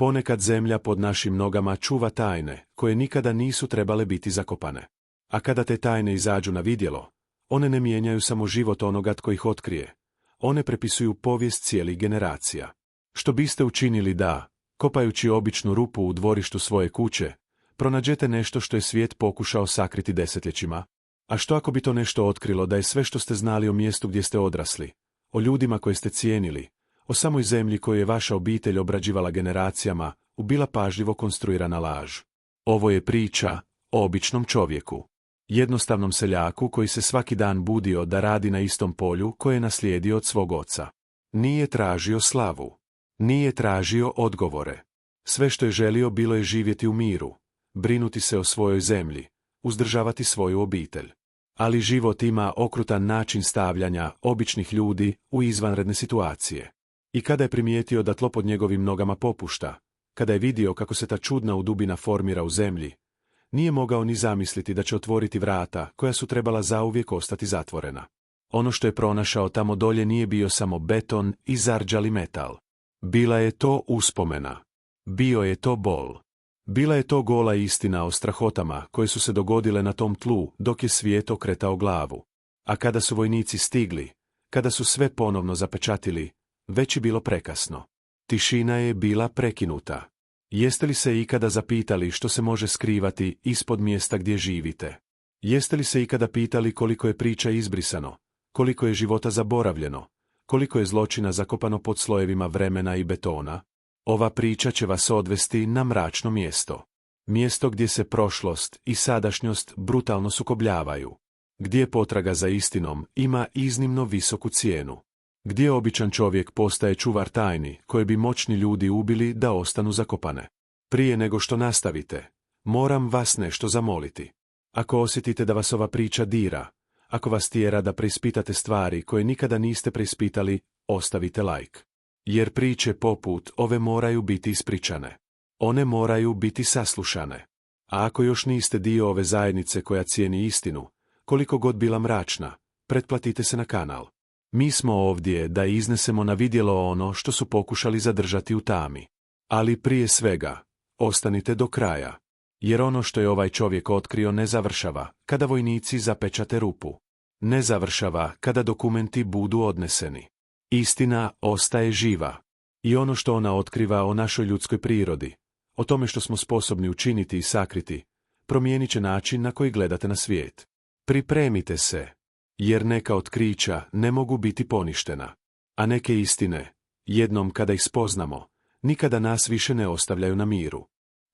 Ponekad zemlja pod našim nogama čuva tajne, koje nikada nisu trebale biti zakopane. A kada te tajne izađu na vidjelo, one ne mijenjaju samo život onoga tko ih otkrije. One prepisuju povijest cijelih generacija. Što biste učinili da, kopajući običnu rupu u dvorištu svoje kuće, pronađete nešto što je svijet pokušao sakriti desetljećima? A što ako bi to nešto otkrilo da je sve što ste znali o mjestu gdje ste odrasli, o ljudima koje ste cijenili, o samoj zemlji koju je vaša obitelj obrađivala generacijama, bila pažljivo konstruirana laž? Ovo je priča o običnom čovjeku. Jednostavnom seljaku koji se svaki dan budio da radi na istom polju koje je naslijedio od svog oca. Nije tražio slavu. Nije tražio odgovore. Sve što je želio bilo je živjeti u miru, brinuti se o svojoj zemlji, uzdržavati svoju obitelj. Ali život ima okrutan način stavljanja običnih ljudi u izvanredne situacije. I kada je primijetio da tlo pod njegovim nogama popušta, kada je vidio kako se ta čudna udubina formira u zemlji, nije mogao ni zamisliti da će otvoriti vrata koja su trebala zauvijek ostati zatvorena. Ono što je pronašao tamo dolje nije bio samo beton i zarđali metal. Bila je to uspomena. Bio je to bol. Bila je to gola istina o strahotama koje su se dogodile na tom tlu dok je svijet okretao glavu. A kada su vojnici stigli, kada su sve ponovno zapečatili, već je bilo prekasno. Tišina je bila prekinuta. Jeste li se ikada zapitali što se može skrivati ispod mjesta gdje živite? Jeste li se ikada pitali koliko je priča izbrisano, koliko je života zaboravljeno, koliko je zločina zakopano pod slojevima vremena i betona? Ova priča će vas odvesti na mračno mjesto. Mjesto gdje se prošlost i sadašnjost brutalno sukobljavaju. Gdje potraga za istinom ima iznimno visoku cijenu. Gdje običan čovjek postaje čuvar tajni koje bi moćni ljudi ubili da ostanu zakopane. Prije nego što nastavite, moram vas nešto zamoliti. Ako osjetite da vas ova priča dira, ako vas tjera da preispitate stvari koje nikada niste preispitali, ostavite like. Jer priče poput ove moraju biti ispričane. One moraju biti saslušane. A ako još niste dio ove zajednice koja cijeni istinu, koliko god bila mračna, pretplatite se na kanal. Mi smo ovdje da iznesemo na vidjelo ono što su pokušali zadržati u tami. Ali prije svega, ostanite do kraja. Jer ono što je ovaj čovjek otkrio ne završava kada vojnici zapečate rupu. Ne završava kada dokumenti budu odneseni. Istina ostaje živa. I ono što ona otkriva o našoj ljudskoj prirodi, o tome što smo sposobni učiniti i sakriti, promijenit će način na koji gledate na svijet. Pripremite se, jer neka otkrića ne mogu biti poništena. A neke istine, jednom kada ih spoznamo, nikada nas više ne ostavljaju na miru.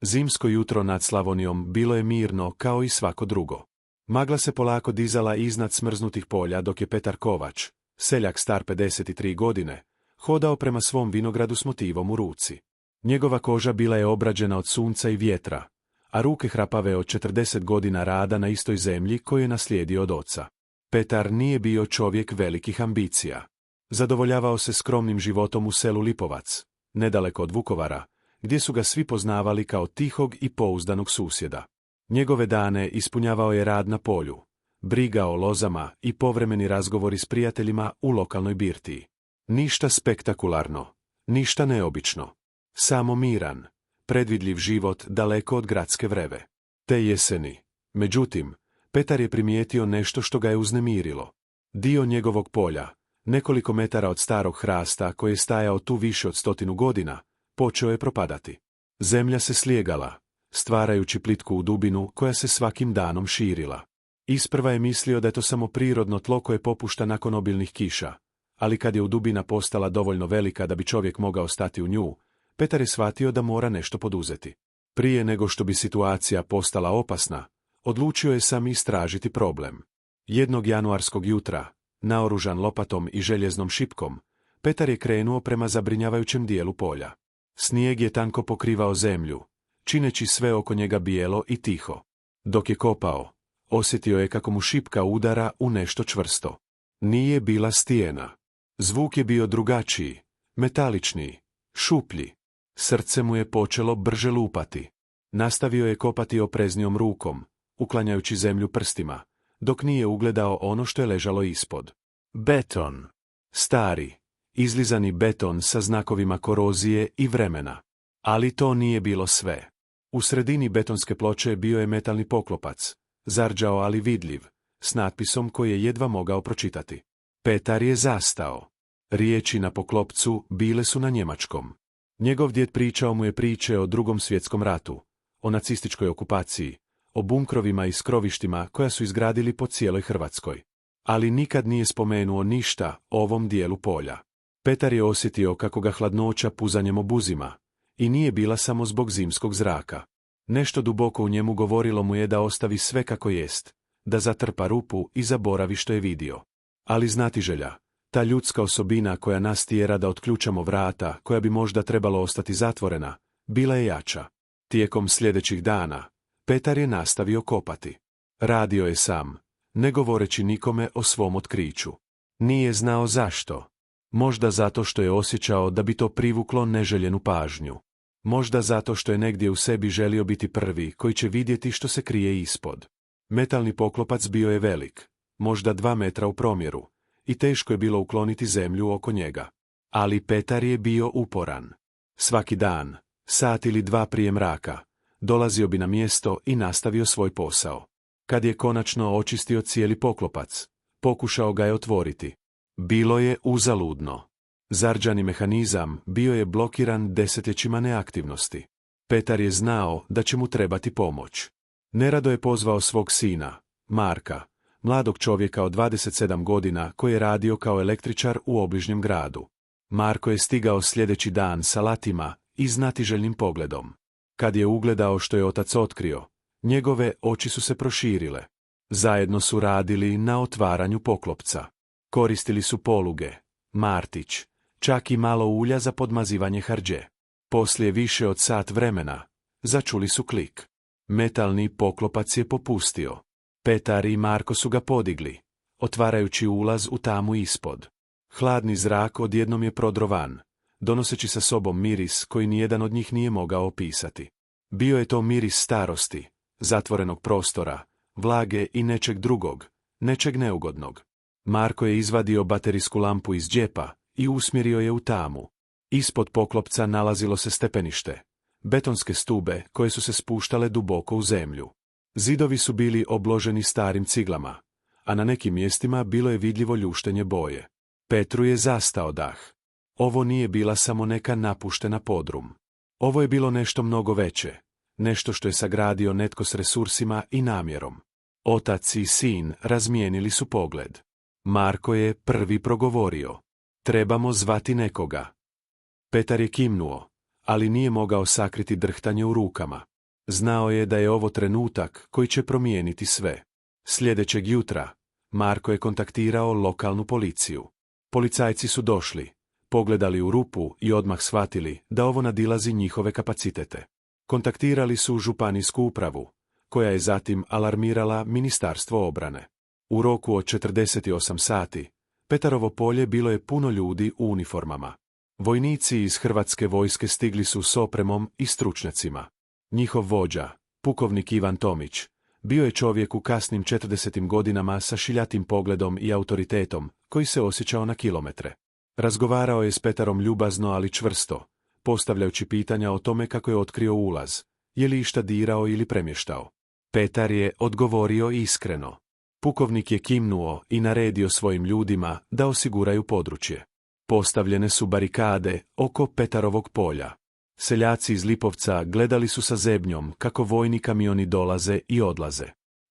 Zimsko jutro nad Slavonijom bilo je mirno kao i svako drugo. Magla se polako dizala iznad smrznutih polja dok je Petar Kovač, seljak star 53 godine, hodao prema svom vinogradu s motivom u ruci. Njegova koža bila je obrađena od sunca i vjetra, a ruke hrapave od 40 godina rada na istoj zemlji koju je naslijedio od oca. Petar nije bio čovjek velikih ambicija. Zadovoljavao se skromnim životom u selu Lipovac, nedaleko od Vukovara, gdje su ga svi poznavali kao tihog i pouzdanog susjeda. Njegove dane ispunjavao je rad na polju, briga o lozama i povremeni razgovori s prijateljima u lokalnoj birtiji. Ništa spektakularno, ništa neobično. Samo miran, predvidljiv život daleko od gradske vreve. Te jeseni, međutim, Petar je primijetio nešto što ga je uznemirilo. Dio njegovog polja, nekoliko metara od starog hrasta koji je stajao tu više od 100 godina, počeo je propadati. Zemlja se slijegala, stvarajući plitku u dubinu koja se svakim danom širila. Isprva je mislio da je to samo prirodno tlo koje popušta nakon obilnih kiša, ali kad je udubina postala dovoljno velika da bi čovjek mogao stati u nju, Petar je shvatio da mora nešto poduzeti. Prije nego što bi situacija postala opasna, odlučio je sam istražiti problem. Jednog januarskog jutra, naoružan lopatom i željeznom šipkom, Petar je krenuo prema zabrinjavajućem dijelu polja. Snijeg je tanko pokrivao zemlju, čineći sve oko njega bijelo i tiho. Dok je kopao, osjetio je kako mu šipka udara u nešto čvrsto. Nije bila stijena. Zvuk je bio drugačiji, metaličniji, šuplji. Srce mu je počelo brže lupati. Nastavio je kopati opreznijom rukom, uklanjajući zemlju prstima, dok nije ugledao ono što je ležalo ispod. Beton. Stari, izlizani beton sa znakovima korozije i vremena. Ali to nije bilo sve. U sredini betonske ploče bio je metalni poklopac, zarđao ali vidljiv, s natpisom koji je jedva mogao pročitati. Petar je zastao. Riječi na poklopcu bile su na njemačkom. Njegov djed pričao mu je priče o Drugom svjetskom ratu, o nacističkoj okupaciji, o bunkrovima i skrovištima koja su izgradili po cijeloj Hrvatskoj. Ali nikad nije spomenuo ništa o ovom dijelu polja. Petar je osjetio kako ga hladnoća puzanjem obuzima, i nije bila samo zbog zimskog zraka. Nešto duboko u njemu govorilo mu je da ostavi sve kako jest, da zatrpa rupu i zaboravi što je vidio. Ali znatiželja, ta ljudska osobina koja nas tjera da otključamo vrata, koja bi možda trebalo ostati zatvorena, bila je jača. Tijekom sljedećih dana, Petar je nastavio kopati. Radio je sam, ne govoreći nikome o svom otkriću. Nije znao zašto. Možda zato što je osjećao da bi to privuklo neželjenu pažnju. Možda zato što je negdje u sebi želio biti prvi koji će vidjeti što se krije ispod. Metalni poklopac bio je velik, možda 2 metra u promjeru, i teško je bilo ukloniti zemlju oko njega. Ali Petar je bio uporan. Svaki dan, sat ili 2 prije mraka, dolazio bi na mjesto i nastavio svoj posao. Kad je konačno očistio cijeli poklopac, pokušao ga je otvoriti. Bilo je uzaludno. Zarđani mehanizam bio je blokiran desetljećima neaktivnosti. Petar je znao da će mu trebati pomoć. Nerado je pozvao svog sina, Marka, mladog čovjeka od 27 godina koji je radio kao električar u obližnjem gradu. Marko je stigao sljedeći dan sa latima i znatiželjnim pogledom. Kad je ugledao što je otac otkrio, njegove oči su se proširile. Zajedno su radili na otvaranju poklopca. Koristili su poluge, martić, čak i malo ulja za podmazivanje harđe. Poslije više od sat vremena, začuli su klik. Metalni poklopac je popustio. Petar i Marko su ga podigli, otvarajući ulaz u tamu ispod. Hladni zrak odjednom je prodro van, donoseći sa sobom miris koji nijedan od njih nije mogao opisati. Bio je to miris starosti, zatvorenog prostora, vlage i nečeg drugog, nečeg neugodnog. Marko je izvadio baterijsku lampu iz džepa i usmjerio je u tamu. Ispod poklopca nalazilo se stepenište, betonske stube koje su se spuštale duboko u zemlju. Zidovi su bili obloženi starim ciglama, a na nekim mjestima bilo je vidljivo ljuštenje boje. Petru je zastao dah. Ovo nije bila samo neka napuštena podrum. Ovo je bilo nešto mnogo veće, nešto što je sagradio netko s resursima i namjerom. Otac i sin razmijenili su pogled. Marko je prvi progovorio. Trebamo zvati nekoga. Petar je kimnuo, ali nije mogao sakriti drhtanje u rukama. Znao je da je ovo trenutak koji će promijeniti sve. Sljedećeg jutra, Marko je kontaktirao lokalnu policiju. Policajci su došli, pogledali u rupu i odmah shvatili da ovo nadilazi njihove kapacitete. Kontaktirali su županijsku upravu, koja je zatim alarmirala Ministarstvo obrane. U roku od 48 sati, Petarovo polje bilo je puno ljudi u uniformama. Vojnici iz Hrvatske vojske stigli su s opremom i stručnjacima. Njihov vođa, pukovnik Ivan Tomić, bio je čovjek u kasnim 40. godinama sa šiljatim pogledom i autoritetom, koji se osjećao na kilometre. Razgovarao je s Petarom ljubazno ali čvrsto, postavljajući pitanja o tome kako je otkrio ulaz, je li išta dirao ili premještao. Petar je odgovorio iskreno. Pukovnik je kimnuo i naredio svojim ljudima da osiguraju područje. Postavljene su barikade oko Petarovog polja. Seljaci iz Lipovca gledali su sa zebnjom kako vojni kamioni dolaze i odlaze.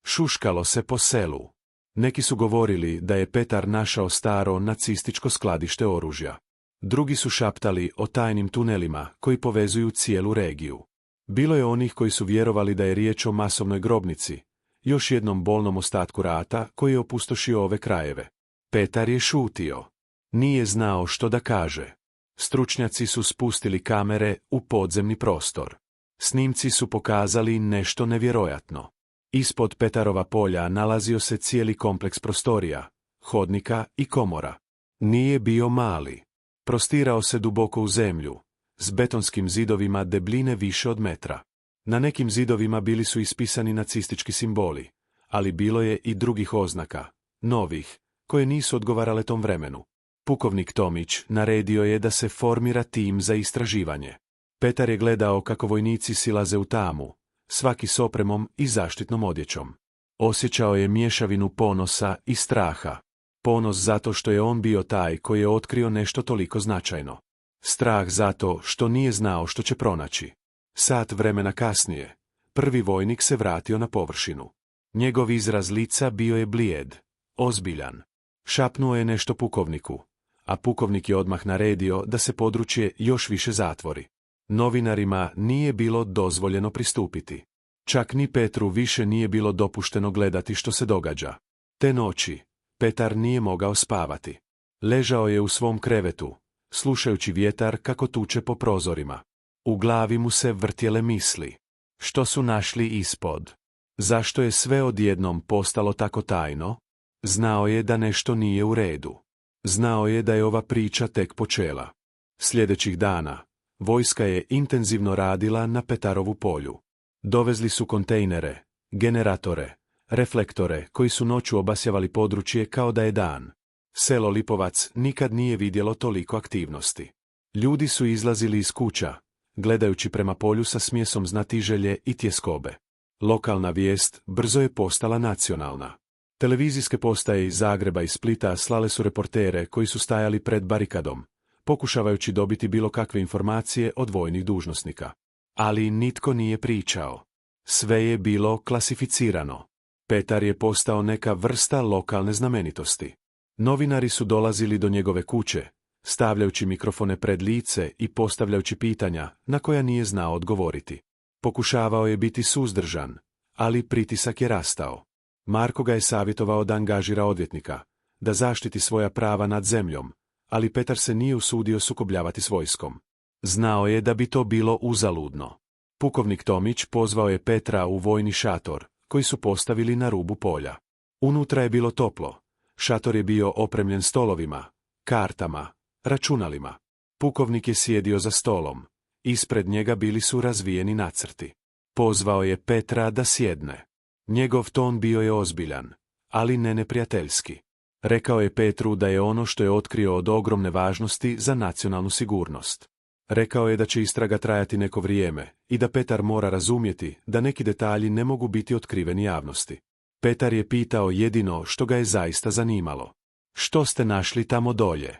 Šuškalo se po selu. Neki su govorili da je Petar našao staro nacističko skladište oružja. Drugi su šaptali o tajnim tunelima koji povezuju cijelu regiju. Bilo je onih koji su vjerovali da je riječ o masovnoj grobnici, još jednom bolnom ostatku rata koji je opustošio ove krajeve. Petar je šutio. Nije znao što da kaže. Stručnjaci su spustili kamere u podzemni prostor. Snimci su pokazali nešto nevjerojatno. Ispod Petarova polja nalazio se cijeli kompleks prostorija, hodnika i komora. Nije bio mali. Prostirao se duboko u zemlju, s betonskim zidovima debljine više od metra. Na nekim zidovima bili su ispisani nacistički simboli, ali bilo je i drugih oznaka, novih, koje nisu odgovarale tom vremenu. Pukovnik Tomić naredio je da se formira tim za istraživanje. Petar je gledao kako vojnici silaze u tamu, svaki s opremom i zaštitnom odjećom. Osjećao je mješavinu ponosa i straha. Ponos zato što je on bio taj koji je otkrio nešto toliko značajno. Strah zato što nije znao što će pronaći. Sat vremena kasnije, prvi vojnik se vratio na površinu. Njegov izraz lica bio je blijed, ozbiljan. Šapnuo je nešto pukovniku, a pukovnik je odmah naredio da se područje još više zatvori. Novinarima nije bilo dozvoljeno pristupiti. Čak ni Petru više nije bilo dopušteno gledati što se događa. Te noći, Petar nije mogao spavati. Ležao je u svom krevetu, slušajući vjetar kako tuče po prozorima. U glavi mu se vrtjele misli. Što su našli ispod? Zašto je sve odjednom postalo tako tajno? Znao je da nešto nije u redu. Znao je da je ova priča tek počela. Sljedećih dana, vojska je intenzivno radila na Petarovu polju. Dovezli su kontejnere, generatore, reflektore koji su noću obasjavali područje kao da je dan. Selo Lipovac nikad nije vidjelo toliko aktivnosti. Ljudi su izlazili iz kuća, gledajući prema polju sa smjesom znatiželje i tjeskobe. Lokalna vijest brzo je postala nacionalna. Televizijske postaje iz Zagreba i Splita slale su reportere koji su stajali pred barikadom, pokušavajući dobiti bilo kakve informacije od vojnih dužnosnika. Ali nitko nije pričao. Sve je bilo klasificirano. Petar je postao neka vrsta lokalne znamenitosti. Novinari su dolazili do njegove kuće, stavljajući mikrofone pred lice i postavljajući pitanja na koja nije znao odgovoriti. Pokušavao je biti suzdržan, ali pritisak je rastao. Marko ga je savjetovao da angažira odvjetnika, da zaštiti svoja prava nad zemljom, ali Petar se nije usudio sukobljavati s vojskom. Znao je da bi to bilo uzaludno. Pukovnik Tomić pozvao je Petra u vojni šator, koji su postavili na rubu polja. Unutra je bilo toplo. Šator je bio opremljen stolovima, kartama, računalima. Pukovnik je sjedio za stolom. Ispred njega bili su razvijeni nacrti. Pozvao je Petra da sjedne. Njegov ton bio je ozbiljan, ali ne neprijateljski. Rekao je Petru da je ono što je otkrio od ogromne važnosti za nacionalnu sigurnost. Rekao je da će istraga trajati neko vrijeme i da Petar mora razumjeti da neki detalji ne mogu biti otkriveni javnosti. Petar je pitao jedino što ga je zaista zanimalo. Što ste našli tamo dolje?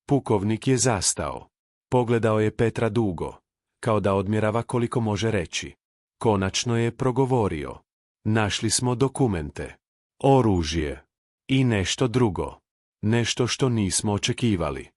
Pukovnik je zastao. Pogledao je Petra dugo, kao da odmjerava koliko može reći. Konačno je progovorio. Našli smo dokumente, oružje i nešto drugo. Nešto što nismo očekivali.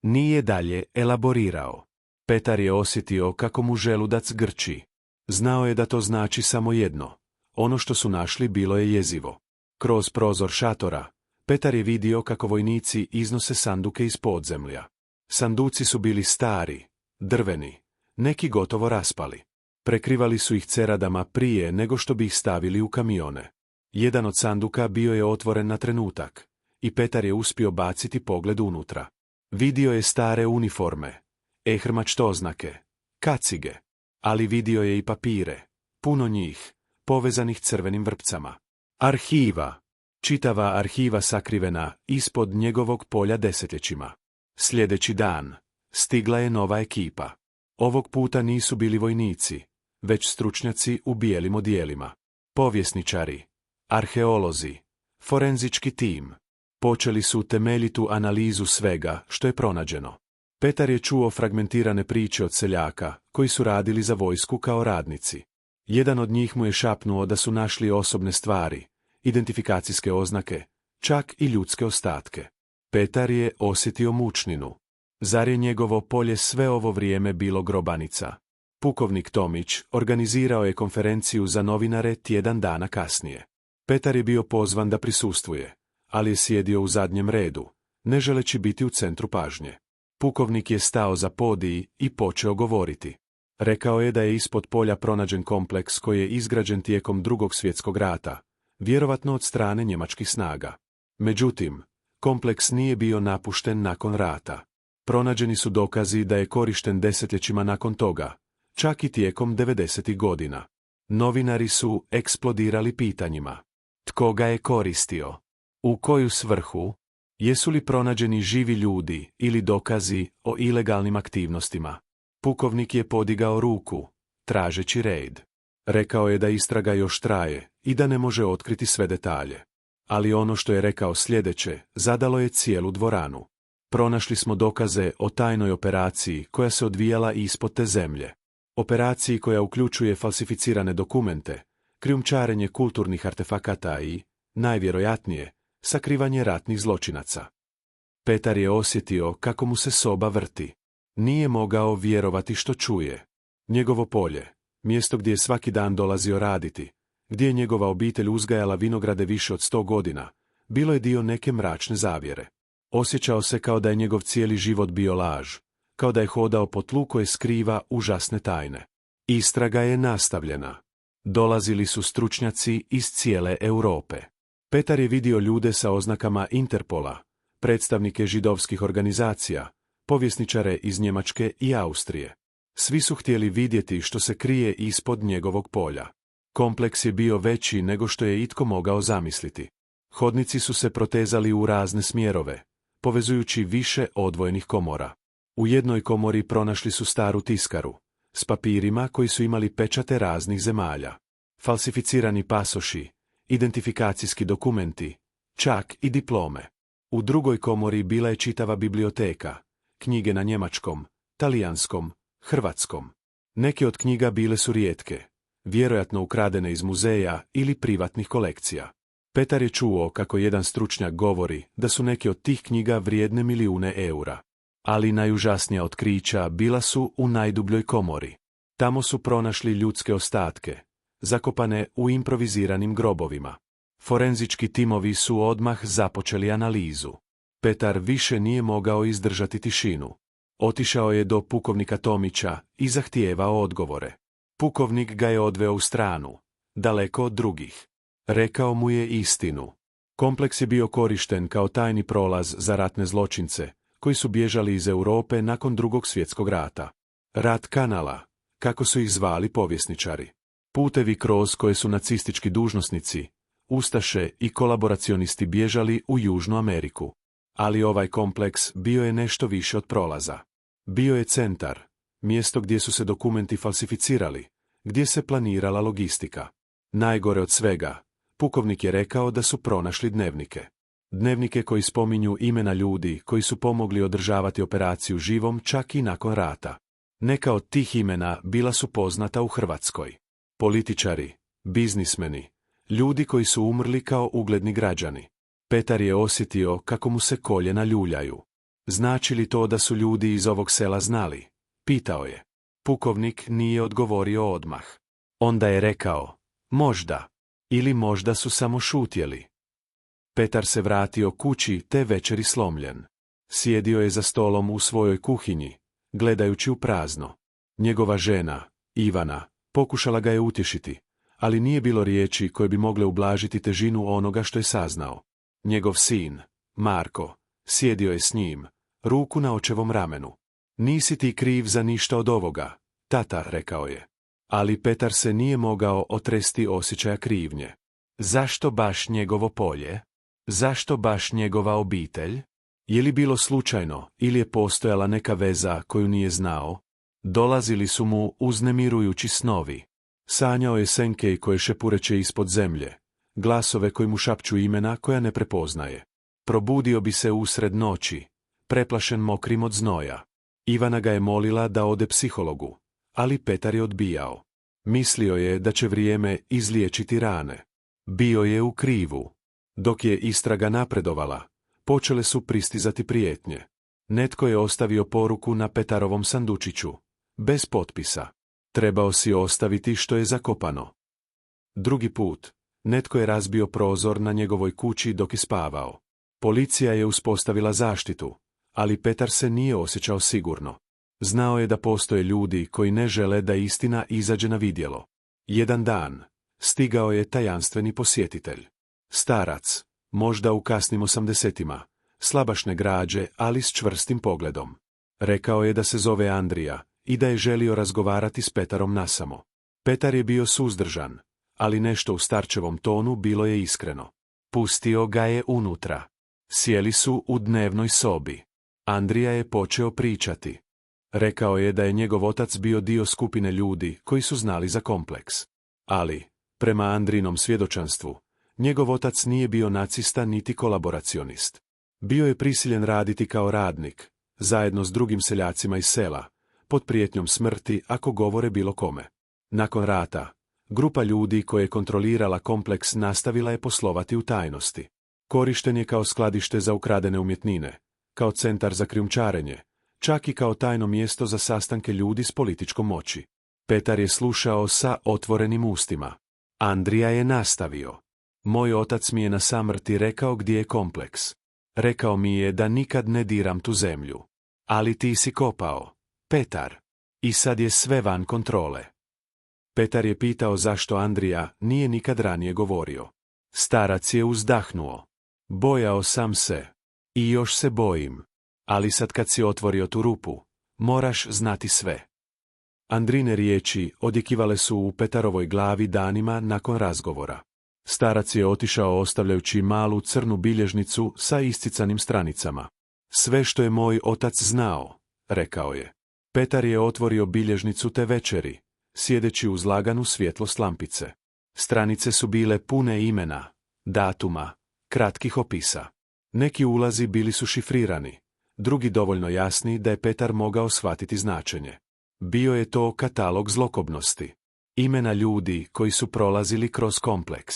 Nije dalje elaborirao. Petar je osjetio kako mu želudac grči. Znao je da to znači samo jedno. Ono što su našli bilo je jezivo. Kroz prozor šatora, Petar je vidio kako vojnici iznose sanduke iz podzemlja. Sanduci su bili stari, drveni, neki gotovo raspali. Prekrivali su ih ceradama prije nego što bi ih stavili u kamione. Jedan od sanduka bio je otvoren na trenutak i Petar je uspio baciti pogled unutra. Vidio je stare uniforme, ehrmačt oznake, kacige, ali vidio je i papire, puno njih, povezanih crvenim vrpcama. Arhiva, čitava arhiva sakrivena ispod njegovog polja desetljećima. Sljedeći dan, stigla je nova ekipa. Ovog puta nisu bili vojnici, već stručnjaci u bijelim odijelima. Povjesničari, arheolozi, forenzički tim. Počeli su temeljitu analizu svega što je pronađeno. Petar je čuo fragmentirane priče od seljaka, koji su radili za vojsku kao radnici. Jedan od njih mu je šapnuo da su našli osobne stvari, identifikacijske oznake, čak i ljudske ostatke. Petar je osjetio mučninu. Zar je njegovo polje sve ovo vrijeme bilo grobanica? Pukovnik Tomić organizirao je konferenciju za novinare tjedan dana kasnije. Petar je bio pozvan da prisustvuje, ali je sjedio u zadnjem redu, ne želeći biti u centru pažnje. Pukovnik je stao za podij i počeo govoriti. Rekao je da je ispod polja pronađen kompleks koji je izgrađen tijekom Drugog svjetskog rata, vjerovatno od strane njemačkih snaga. Međutim, kompleks nije bio napušten nakon rata. Pronađeni su dokazi da je korišten desetljećima nakon toga, čak i tijekom 90. godina. Novinari su eksplodirali pitanjima. Tko ga je koristio? U koju svrhu? Jesu li pronađeni živi ljudi ili dokazi o ilegalnim aktivnostima? Pukovnik je podigao ruku, tražeći red. Rekao je da istraga još traje i da ne može otkriti sve detalje. Ali ono što je rekao sljedeće zadalo je cijelu dvoranu. Pronašli smo dokaze o tajnoj operaciji koja se odvijala ispod te zemlje. Operaciji koja uključuje falsificirane dokumente, krijumčarenje kulturnih artefakata i, najvjerojatnije, sakrivanje ratnih zločinaca. Petar je osjetio kako mu se soba vrti. Nije mogao vjerovati što čuje. Njegovo polje, mjesto gdje je svaki dan dolazio raditi, gdje je njegova obitelj uzgajala vinograde više od 100 godina, bilo je dio neke mračne zavjere. Osjećao se kao da je njegov cijeli život bio laž, kao da je hodao po tlu koje skriva užasne tajne. Istraga je nastavljena. Dolazili su stručnjaci iz cijele Europe. Petar je vidio ljude sa oznakama Interpola, predstavnike židovskih organizacija, povjesničare iz Njemačke i Austrije. Svi su htjeli vidjeti što se krije ispod njegovog polja. Kompleks je bio veći nego što je itko mogao zamisliti. Hodnici su se protezali u razne smjerove, povezujući više odvojenih komora. U jednoj komori pronašli su staru tiskaru, s papirima koji su imali pečate raznih zemalja, falsificirani pasoši, identifikacijski dokumenti, čak i diplome. U drugoj komori bila je čitava biblioteka, knjige na njemačkom, talijanskom, hrvatskom. Neke od knjiga bile su rijetke, vjerojatno ukradene iz muzeja ili privatnih kolekcija. Petar je čuo kako jedan stručnjak govori da su neke od tih knjiga vrijedne milijune eura. Ali najužasnija otkrića bila su u najdubljoj komori. Tamo su pronašli ljudske ostatke, zakopane u improviziranim grobovima. Forenzički timovi su odmah započeli analizu. Petar više nije mogao izdržati tišinu. Otišao je do pukovnika Tomića i zahtijevao odgovore. Pukovnik ga je odveo u stranu, daleko od drugih. Rekao mu je istinu. Kompleks je bio korišten kao tajni prolaz za ratne zločince, koji su bježali iz Europe nakon Drugog svjetskog rata. Rat kanala, kako su ih zvali povjesničari. Putevi kroz koje su nacistički dužnosnici, ustaše i kolaboracionisti bježali u Južnu Ameriku. Ali ovaj kompleks bio je nešto više od prolaza. Bio je centar, mjesto gdje su se dokumenti falsificirali, gdje se planirala logistika. Najgore od svega, pukovnik je rekao da su pronašli dnevnike. Dnevnike koji spominju imena ljudi koji su pomogli održavati operaciju živom čak i nakon rata. Neka od tih imena bila su poznata u Hrvatskoj. Političari, biznismeni, ljudi koji su umrli kao ugledni građani. Petar je osjetio kako mu se koljena ljuljaju. Znači li to da su ljudi iz ovog sela znali? Pitao je. Pukovnik nije odgovorio odmah. Onda je rekao, možda. Ili možda su samo šutjeli. Petar se vratio kući te večeri slomljen. Sjedio je za stolom u svojoj kuhinji, gledajući u prazno. Njegova žena, Ivana, pokušala ga je utješiti, ali nije bilo riječi koje bi mogle ublažiti težinu onoga što je saznao. Njegov sin, Marko, sjedio je s njim, ruku na očevom ramenu. Nisi ti kriv za ništa od ovoga, tata, rekao je. Ali Petar se nije mogao otresti osjećaja krivnje. Zašto baš njegovo polje? Zašto baš njegova obitelj? Je li bilo slučajno ili je postojala neka veza koju nije znao? Dolazili su mu uznemirujući snovi. Sanjao je Senkej koje šepureće ispod zemlje, glasove koji mu šapću imena koja ne prepoznaje. Probudio bi se usred noći, preplašen mokrim od znoja. Ivana ga je molila da ode psihologu, ali Petar je odbijao. Mislio je da će vrijeme izliječiti rane. Bio je u krivu. Dok je istraga napredovala, počele su pristizati prijetnje. Netko je ostavio poruku na Petarovom sandučiću, bez potpisa. Trebao si ostaviti što je zakopano. Drugi put, netko je razbio prozor na njegovoj kući dok je spavao. Policija je uspostavila zaštitu, ali Petar se nije osjećao sigurno. Znao je da postoje ljudi koji ne žele da istina izađe na vidjelo. Jedan dan, stigao je tajanstveni posjetitelj. Starac, možda u kasnim 80-ima, slabašne građe, ali s čvrstim pogledom. Rekao je da se zove Andrija i da je želio razgovarati s Petarom nasamo. Petar je bio suzdržan, ali nešto u starčevom tonu bilo je iskreno. Pustio ga je unutra. Sjeli su u dnevnoj sobi. Andrija je počeo pričati. Rekao je da je njegov otac bio dio skupine ljudi koji su znali za kompleks. Ali, prema Andrinom svjedočanstvu, njegov otac nije bio nacista niti kolaboracionist. Bio je prisiljen raditi kao radnik, zajedno s drugim seljacima iz sela, pod prijetnjom smrti ako govore bilo kome. Nakon rata, grupa ljudi koje je kontrolirala kompleks nastavila je poslovati u tajnosti. Korišten je kao skladište za ukradene umjetnine, kao centar za krijumčarenje, čak i kao tajno mjesto za sastanke ljudi s političkom moći. Petar je slušao sa otvorenim ustima. Andrija je nastavio. Moj otac mi je na samrti rekao gdje je kompleks. Rekao mi je da nikad ne diram tu zemlju. Ali ti si kopao, Petar. I sad je sve van kontrole. Petar je pitao zašto Andrija nije nikad ranije govorio. Starac je uzdahnuo. Bojao sam se. I još se bojim. Ali sad kad si otvorio tu rupu, moraš znati sve. Andrine riječi odjekivale su u Petarovoj glavi danima nakon razgovora. Starac je otišao ostavljajući malu crnu bilježnicu sa iscicanim stranicama. Sve što je moj otac znao, rekao je. Petar je otvorio bilježnicu te večeri, sjedeći uz laganu svjetlost lampice. Stranice su bile pune imena, datuma, kratkih opisa. Neki ulazi bili su šifrirani, drugi dovoljno jasni da je Petar mogao shvatiti značenje. Bio je to katalog zlokobnosti. Imena ljudi koji su prolazili kroz kompleks.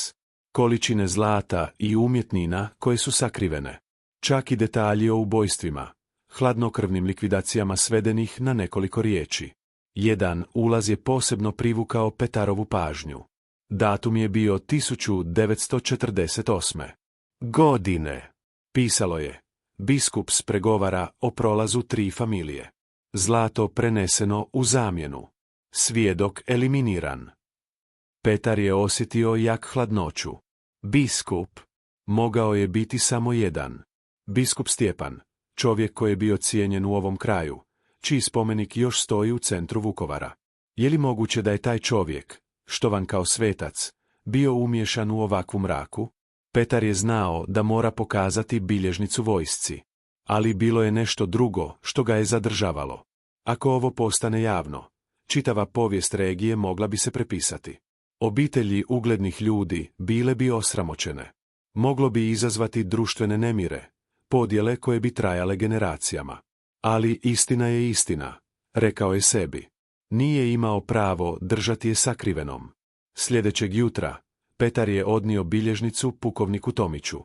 Količine zlata i umjetnina koje su sakrivene. Čak i detalji o ubojstvima, hladnokrvnim likvidacijama svedenih na nekoliko riječi. Jedan ulaz je posebno privukao Petarovu pažnju. Datum je bio 1948. Godine. Pisalo je. Biskup pregovara o prolazu 3 familije. Zlato preneseno u zamjenu. Svjedok eliminiran. Petar je osjetio jak hladnoću. Biskup mogao je biti samo jedan. Biskup Stjepan, čovjek koji je bio cijenjen u ovom kraju, čiji spomenik još stoji u centru Vukovara. Je li moguće da je taj čovjek, štovan kao svetac, bio umiješan u ovakvu mraku? Petar je znao da mora pokazati bilježnicu vojsci. Ali bilo je nešto drugo što ga je zadržavalo. Ako ovo postane javno, čitava povijest regije mogla bi se prepisati. Obitelji uglednih ljudi bile bi osramoćene. Moglo bi izazvati društvene nemire, podjele koje bi trajale generacijama. Ali istina je istina, rekao je sebi. Nije imao pravo držati je sakrivenom. Sljedećeg jutra, Petar je odnio bilježnicu pukovniku Tomiću.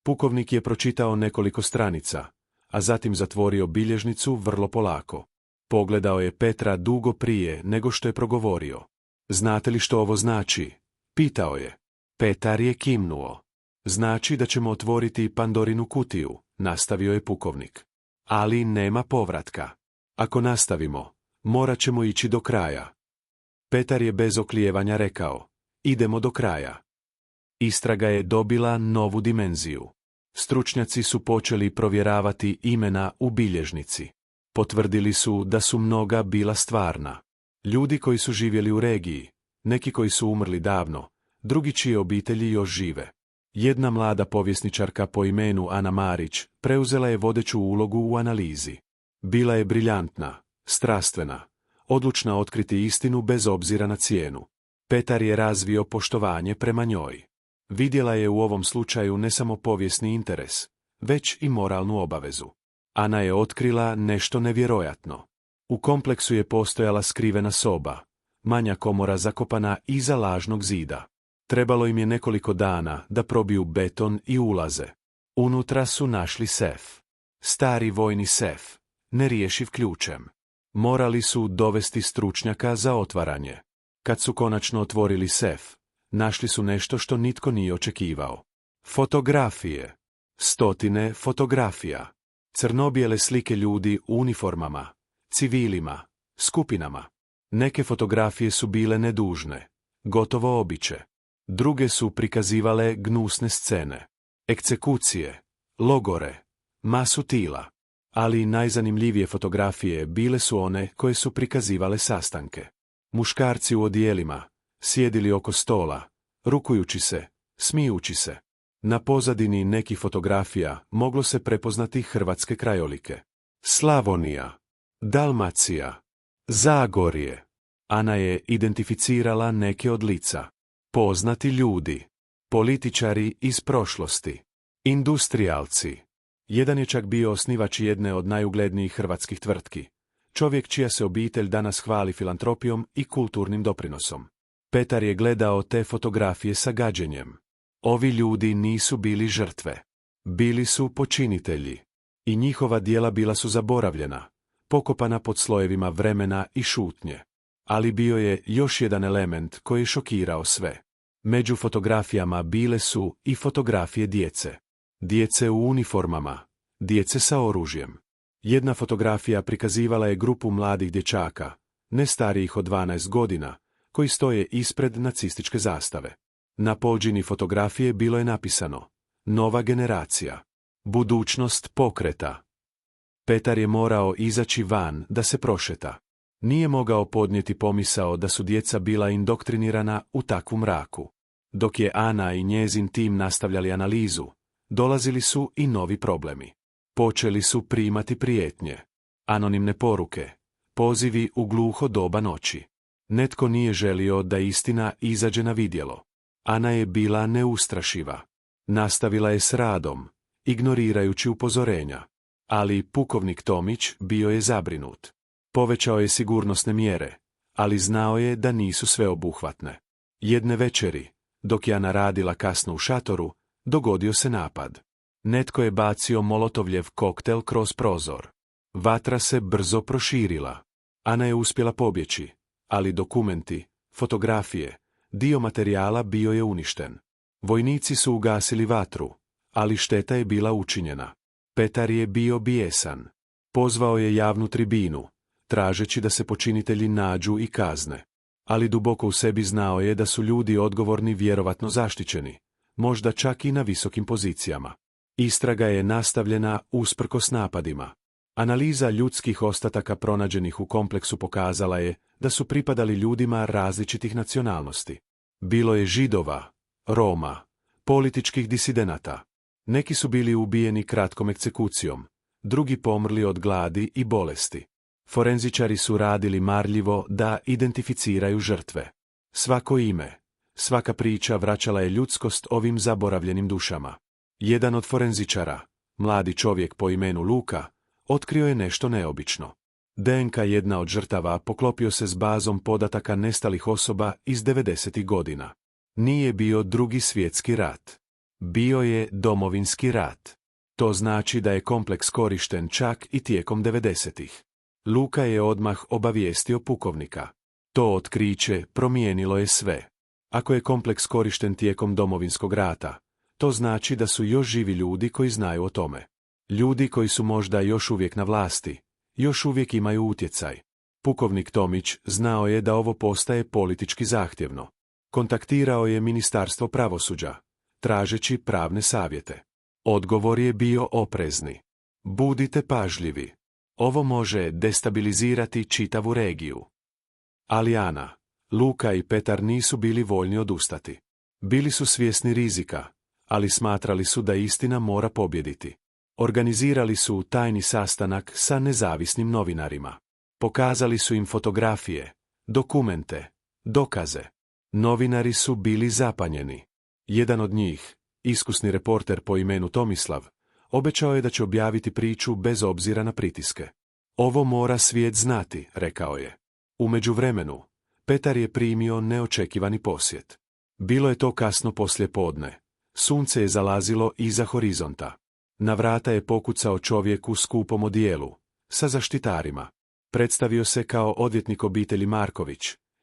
Pukovnik je pročitao nekoliko stranica, a zatim zatvorio bilježnicu vrlo polako. Pogledao je Petra dugo prije nego što je progovorio. Znate li što ovo znači? Pitao je. Petar je kimnuo. Znači da ćemo otvoriti Pandorinu kutiju, nastavio je pukovnik. Ali nema povratka. Ako nastavimo, morat ćemo ići do kraja. Petar je bez oklijevanja rekao. Idemo do kraja. Istraga je dobila novu dimenziju. Stručnjaci su počeli provjeravati imena u bilježnici. Potvrdili su da su mnoga bila stvarna. Ljudi koji su živjeli u regiji, neki koji su umrli davno, drugi čije obitelji još žive. Jedna mlada povjesničarka po imenu Ana Marić preuzela je vodeću ulogu u analizi. Bila je briljantna, strastvena, odlučna otkriti istinu bez obzira na cijenu. Petar je razvio poštovanje prema njoj. Vidjela je u ovom slučaju ne samo povijesni interes, već i moralnu obavezu. Ana je otkrila nešto nevjerojatno. U kompleksu je postojala skrivena soba, manja komora zakopana iza lažnog zida. Trebalo im je nekoliko dana da probiju beton i ulaze. Unutra su našli sef. Stari vojni sef, nerješiv ključem. Morali su dovesti stručnjaka za otvaranje. Kad su konačno otvorili sef, našli su nešto što nitko nije očekivao. Fotografije. Stotine fotografija. Crno-bijele slike ljudi u uniformama, civilima, skupinama. Neke fotografije su bile nedužne, gotovo običe. Druge su prikazivale gnusne scene, egzekucije, logore, masu tila. Ali najzanimljivije fotografije bile su one koje su prikazivale sastanke. Muškarci u odijelima, sjedili oko stola, rukujući se, smijući se. Na pozadini nekih fotografija moglo se prepoznati hrvatske krajolike. Slavonija, Dalmacija. Zagorje. Ana je identificirala neke od lica. Poznati ljudi. Političari iz prošlosti. Industrijalci. Jedan je čak bio osnivač jedne od najuglednijih hrvatskih tvrtki. Čovjek čija se obitelj danas hvali filantropijom i kulturnim doprinosom. Petar je gledao te fotografije sa gađenjem. Ovi ljudi nisu bili žrtve. Bili su počinitelji. I njihova djela bila su zaboravljena, pokopana pod slojevima vremena i šutnje. Ali bio je još jedan element koji je šokirao sve. Među fotografijama bile su i fotografije djece. Djece u uniformama, djece sa oružjem. Jedna fotografija prikazivala je grupu mladih dječaka, ne starijih od 12 godina, koji stoje ispred nacističke zastave. Na pođini fotografije bilo je napisano: Nova generacija. Budućnost pokreta. Petar je morao izaći van da se prošeta. Nije mogao podnijeti pomisao da su djeca bila indoktrinirana u takvu mraku. Dok je Ana i njezin tim nastavljali analizu, dolazili su i novi problemi. Počeli su primati prijetnje. Anonimne poruke, pozivi u gluho doba noći. Netko nije želio da istina izađe na vidjelo. Ana je bila neustrašiva. Nastavila je s radom, ignorirajući upozorenja. Ali pukovnik Tomić bio je zabrinut. Povećao je sigurnosne mjere, ali znao je da nisu sveobuhvatne. Jedne večeri, dok je Ana radila kasno u šatoru, dogodio se napad. Netko je bacio molotovljev koktel kroz prozor. Vatra se brzo proširila. Ana je uspjela pobjeći, ali dokumenti, fotografije, dio materijala bio je uništen. Vojnici su ugasili vatru, ali šteta je bila učinjena. Petar je bio bijesan. Pozvao je javnu tribinu, tražeći da se počinitelji nađu i kazne. Ali duboko u sebi znao je da su ljudi odgovorni vjerovatno zaštićeni, možda čak i na visokim pozicijama. Istraga je nastavljena usprkos napadima. Analiza ljudskih ostataka pronađenih u kompleksu pokazala je da su pripadali ljudima različitih nacionalnosti. Bilo je Židova, Roma, političkih disidenata. Neki su bili ubijeni kratkom egzekucijom, drugi pomrli od gladi i bolesti. Forenzičari su radili marljivo da identificiraju žrtve. Svako ime, svaka priča vraćala je ljudskost ovim zaboravljenim dušama. Jedan od forenzičara, mladi čovjek po imenu Luka, otkrio je nešto neobično. DNK jedna od žrtava poklopio se s bazom podataka nestalih osoba iz 90. godina. Nije bio Drugi svjetski rat. Bio je Domovinski rat. To znači da je kompleks korišten čak i tijekom 90-ih. Luka je odmah obavijestio pukovnika. To otkriće promijenilo je sve. Ako je kompleks korišten tijekom Domovinskog rata, to znači da su još živi ljudi koji znaju o tome. Ljudi koji su možda još uvijek na vlasti, još uvijek imaju utjecaj. Pukovnik Tomić znao je da ovo postaje politički zahtjevno. Kontaktirao je Ministarstvo pravosuđa, tražeći pravne savjete. Odgovor je bio oprezni. Budite pažljivi. Ovo može destabilizirati čitavu regiju. Ali Ana, Luka i Petar nisu bili voljni odustati. Bili su svjesni rizika, ali smatrali su da istina mora pobjediti. Organizirali su tajni sastanak sa nezavisnim novinarima. Pokazali su im fotografije, dokumente, dokaze. Novinari su bili zapanjeni. Jedan od njih, iskusni reporter po imenu Tomislav, obećao je da će objaviti priču bez obzira na pritiske. Ovo mora svijet znati, rekao je. U međuvremenu, Petar je primio neočekivani posjet. Bilo je to kasno poslje podne. Sunce je zalazilo iza horizonta. Na vrata je pokucao čovjek u skupom odijelu, sa zaštitarima. Predstavio se kao odvjetnik obitelji Marković,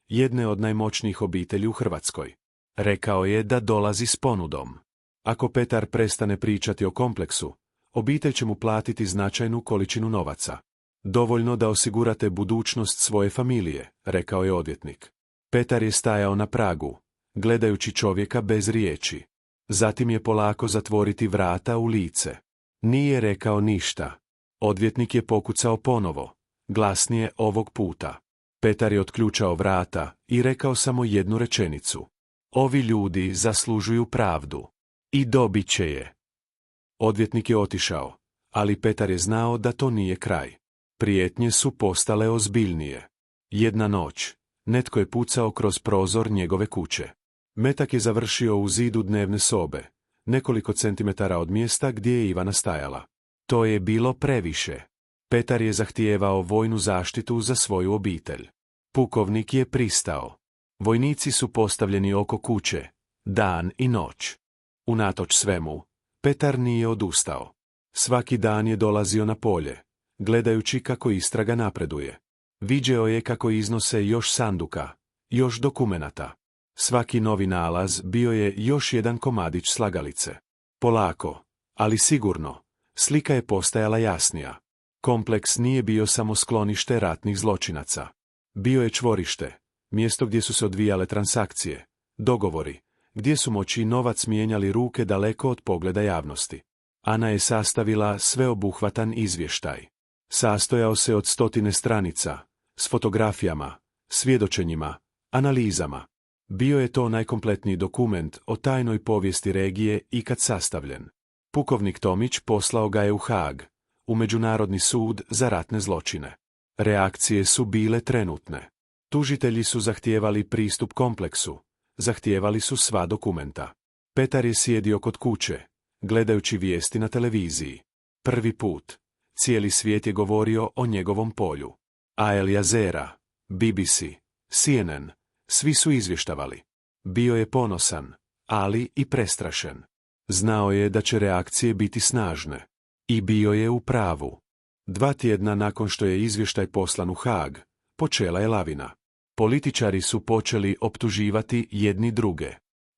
jedne od najmoćnijih obitelji u Hrvatskoj. Rekao je da dolazi s ponudom. Ako Petar prestane pričati o kompleksu, obitelj će mu platiti značajnu količinu novaca. Dovoljno da osigurate budućnost svoje familije, rekao je odvjetnik. Petar je stajao na pragu, gledajući čovjeka bez riječi. Zatim je polako zatvoriti vrata u lice. Nije rekao ništa. Odvjetnik je pokucao ponovo, glasnije ovog puta. Petar je otključao vrata i rekao samo jednu rečenicu. Ovi ljudi zaslužuju pravdu. I dobit će je. Odvjetnik je otišao, ali Petar je znao da to nije kraj. Prijetnje su postale ozbiljnije. Jedna noć, netko je pucao kroz prozor njegove kuće. Metak je završio u zidu dnevne sobe, nekoliko centimetara od mjesta gdje je Ivana stajala. To je bilo previše. Petar je zahtijevao vojnu zaštitu za svoju obitelj. Pukovnik je pristao. Vojnici su postavljeni oko kuće, dan i noć. Unatoč svemu, Petar nije odustao. Svaki dan je dolazio na polje, gledajući kako istraga napreduje. Viđeo je kako iznose još sanduka, još dokumenata. Svaki novi nalaz bio je još jedan komadić slagalice. Polako, ali sigurno, slika je postajala jasnija. Kompleks nije bio samo sklonište ratnih zločinaca. Bio je čvorište, mjesto gdje su se odvijale transakcije, dogovori, gdje su moć i novac mijenjali ruke daleko od pogleda javnosti. Ana je sastavila sveobuhvatan izvještaj. Sastojao se od 100 stranica, s fotografijama, svjedočenjima, analizama. Bio je to najkompletniji dokument o tajnoj povijesti regije ikad sastavljen. Pukovnik Tomić poslao ga je u Haag, u Međunarodni sud za ratne zločine. Reakcije su bile trenutne. Tužitelji su zahtijevali pristup kompleksu, zahtijevali su sva dokumenta. Petar je sjedio kod kuće, gledajući vijesti na televiziji. Prvi put, cijeli svijet je govorio o njegovom polju. Al Jazeera, BBC, CNN, svi su izvještavali. Bio je ponosan, ali i prestrašen. Znao je da će reakcije biti snažne. I bio je u pravu. 2 tjedna nakon što je izvještaj poslan u Haag, počela je lavina. Političari su počeli optuživati jedni druge.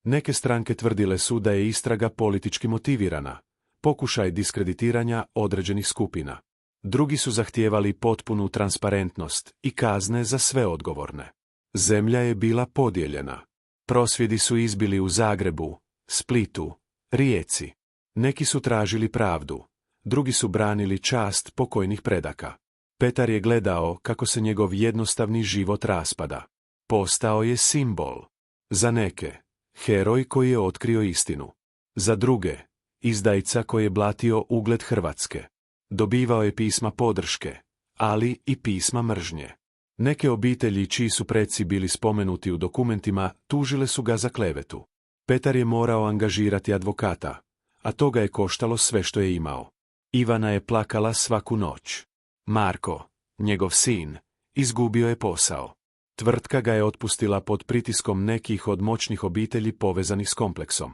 Neke stranke tvrdile su da je istraga politički motivirana, pokušaj diskreditiranja određenih skupina. Drugi su zahtijevali potpunu transparentnost i kazne za sve odgovorne. Zemlja je bila podijeljena. Prosvjedi su izbili u Zagrebu, Splitu, Rijeci. Neki su tražili pravdu, drugi su branili čast pokojnih predaka. Petar je gledao kako se njegov jednostavni život raspada. Postao je simbol. Za neke, heroj koji je otkrio istinu. Za druge, izdajica koji je blatio ugled Hrvatske. Dobivao je pisma podrške, ali i pisma mržnje. Neke obitelji čiji su preci bili spomenuti u dokumentima tužile su ga za klevetu. Petar je morao angažirati advokata, a to ga je koštalo sve što je imao. Ivana je plakala svaku noć. Marko, njegov sin, izgubio je posao. Tvrtka ga je otpustila pod pritiskom nekih od moćnih obitelji povezanih s kompleksom.